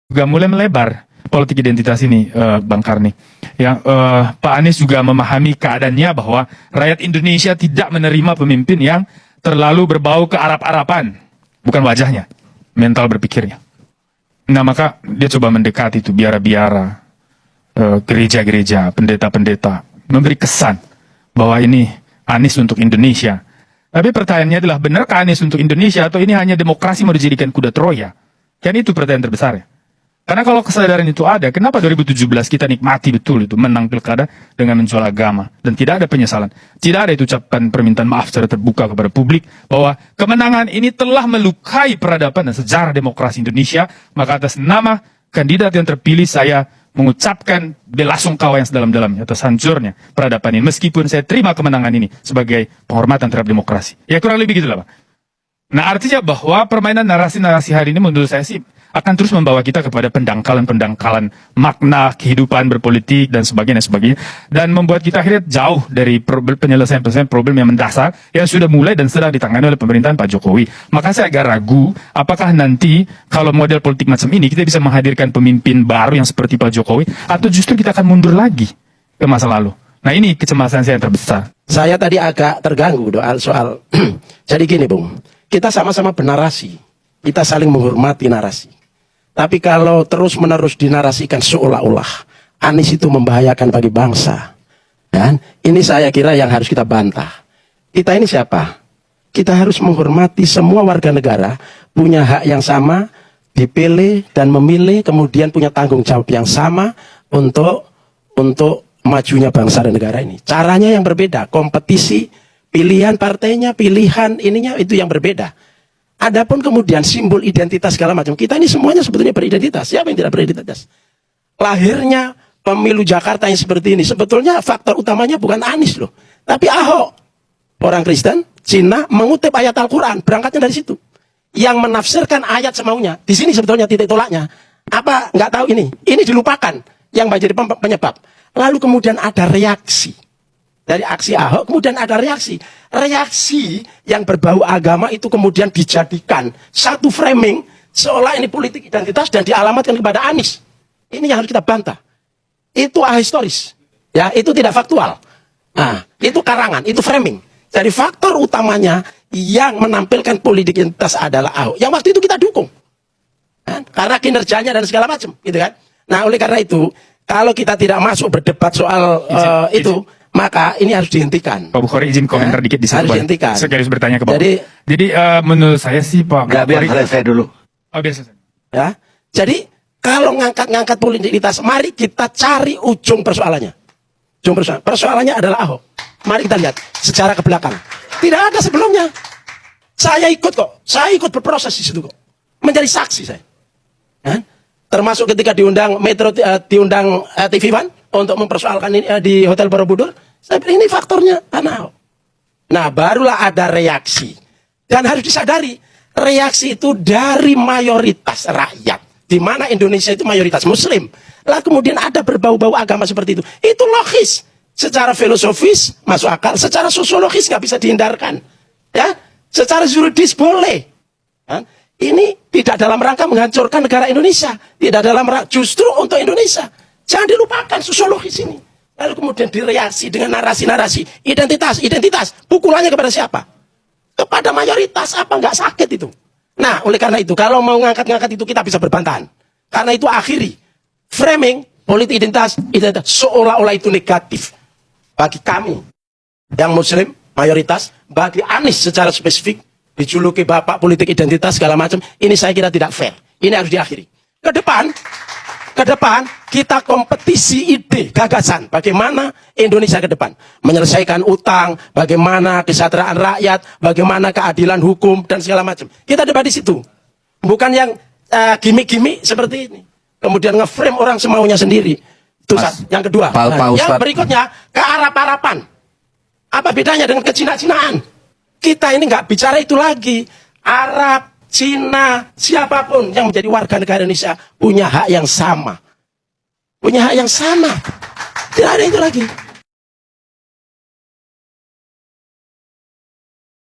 juga mulai melebar politik identitas ini, Bang Karni. Yang Pak Anies juga memahami keadaannya bahwa rakyat Indonesia tidak menerima pemimpin yang terlalu berbau ke Arab-Araban, bukan wajahnya, mental berpikirnya. Nah maka dia coba mendekati itu biara-biara, gereja-gereja, pendeta-pendeta, memberi kesan bahwa ini Anies untuk Indonesia. Tapi pertanyaannya adalah, benarkah Anies untuk Indonesia atau ini hanya demokrasi mau dijadikan kuda Troya? Kan itu pertanyaan terbesar ya. Karena kalau kesadaran itu ada, kenapa 2017 kita nikmati betul itu menang pilkada dengan menjual agama dan tidak ada penyesalan, tidak ada itu ucapan permintaan maaf secara terbuka kepada publik bahwa kemenangan ini telah melukai peradaban dan sejarah demokrasi Indonesia. Maka atas nama kandidat yang terpilih saya mengucapkan belasungkawa yang sedalam-dalamnya atas hancurnya peradaban ini, meskipun saya terima kemenangan ini sebagai penghormatan terhadap demokrasi. Ya kurang lebih gitulah Pak. Nah artinya bahwa permainan narasi-narasi hari ini menurut saya sih akan terus membawa kita kepada pendangkalan-pendangkalan makna kehidupan berpolitik dan sebagainya, dan membuat kita akhirnya jauh dari penyelesaian problem yang mendasar yang sudah mulai dan sedang ditangani oleh pemerintahan Pak Jokowi. Maka saya agak ragu apakah nanti kalau model politik macam ini kita bisa menghadirkan pemimpin baru yang seperti Pak Jokowi, atau justru kita akan mundur lagi ke masa lalu. Nah ini kecemasan saya yang terbesar. Saya tadi agak terganggu soal jadi gini Bung, kita sama-sama bernarasi, kita saling menghormati narasi. Tapi kalau terus-menerus dinarasikan seolah-olah Anies itu membahayakan bagi bangsa, dan ini saya kira yang harus kita bantah. Kita ini siapa? Kita harus menghormati semua warga negara punya hak yang sama, dipilih dan memilih, kemudian punya tanggung jawab yang sama untuk majunya bangsa dan negara ini. Caranya yang berbeda, kompetisi, pilihan partainya, pilihan ininya itu yang berbeda. Adapun kemudian simbol identitas segala macam, kita ini semuanya sebetulnya beridentitas. Siapa yang tidak beridentitas? Lahirnya pemilu Jakarta yang seperti ini, sebetulnya faktor utamanya bukan Anies loh, tapi Ahok. Orang Kristen, Cina, mengutip ayat Al-Quran, berangkatnya dari situ. Yang menafsirkan ayat semaunya. Di sini sebetulnya titik tolaknya. Apa nggak tahu ini? Ini dilupakan yang menjadi penyebab. Lalu kemudian ada reaksi. Dari aksi Ahok, kemudian ada reaksi. Reaksi yang berbau agama itu kemudian dijadikan satu framing, seolah ini politik identitas dan dialamatkan kepada Anies. Ini yang harus kita bantah. Itu ahistoris. Ya, itu tidak faktual. Nah, itu karangan, itu framing. Jadi faktor utamanya yang menampilkan politik identitas adalah Ahok. Yang waktu itu kita dukung. Kan? Karena kinerjanya dan segala macam. Gitu kan? Nah, oleh karena itu, kalau kita tidak masuk berdebat soal itu, maka ini harus dihentikan. Pak Bukhari izin komentar dikit di harus dihentikan. Saya harus bertanya ke Pak. Jadi menurut saya sih Pak. Nggak, biar selesai dulu. Oh biasa. Ya, jadi kalau ngangkat politik identitas, mari kita cari ujung persoalannya. Ujung persoalannya adalah Ahok. Mari kita lihat sejarah ke belakang. Tidak ada sebelumnya. Saya ikut kok. Saya ikut berproses di situ kok. Menjadi saksi saya. Ya? Termasuk ketika diundang diundang TV One untuk mempersoalkan ini di Hotel Borobudur, saya bilang ini faktornya Ahok. Nah, barulah ada reaksi. Dan harus disadari, reaksi itu dari mayoritas rakyat, di mana Indonesia itu mayoritas Muslim. Lah kemudian ada berbau-bau agama seperti itu. Itu logis. Secara filosofis masuk akal, secara sosiologis nggak bisa dihindarkan. Ya, secara juridis boleh. Ya? Ini tidak dalam rangka menghancurkan negara Indonesia, tidak dalam rangka justru untuk Indonesia. Jangan dilupakan sosiologis ini. Lalu kemudian direaksi dengan narasi-narasi identitas. Pukulannya kepada siapa? Kepada mayoritas. Apa nggak sakit itu? Nah, oleh karena itu, kalau mau ngangkat-ngangkat itu kita bisa berbantahan. Karena itu akhiri framing politik identitas seolah-olah itu negatif bagi kami yang Muslim mayoritas, bagi Anies secara spesifik dijuluki bapak politik identitas segala macam. Ini saya kira tidak fair. Ini harus diakhiri. Ke depan kita kompetisi ide, gagasan bagaimana Indonesia ke depan menyelesaikan utang, bagaimana kesejahteraan rakyat, bagaimana keadilan hukum dan segala macam. Kita debat di situ. Bukan yang gimmick-gimmick seperti ini. Kemudian ngeframe orang semaunya sendiri. Itu yang kedua. Yang berikutnya ke Arab-Araban. Apa bedanya dengan ke-Cina-Cinaan? Kita ini nggak bicara itu lagi. Arab, Cina, siapapun yang menjadi warga negara Indonesia punya hak yang sama. Punya hak yang sama. Tidak ada itu lagi.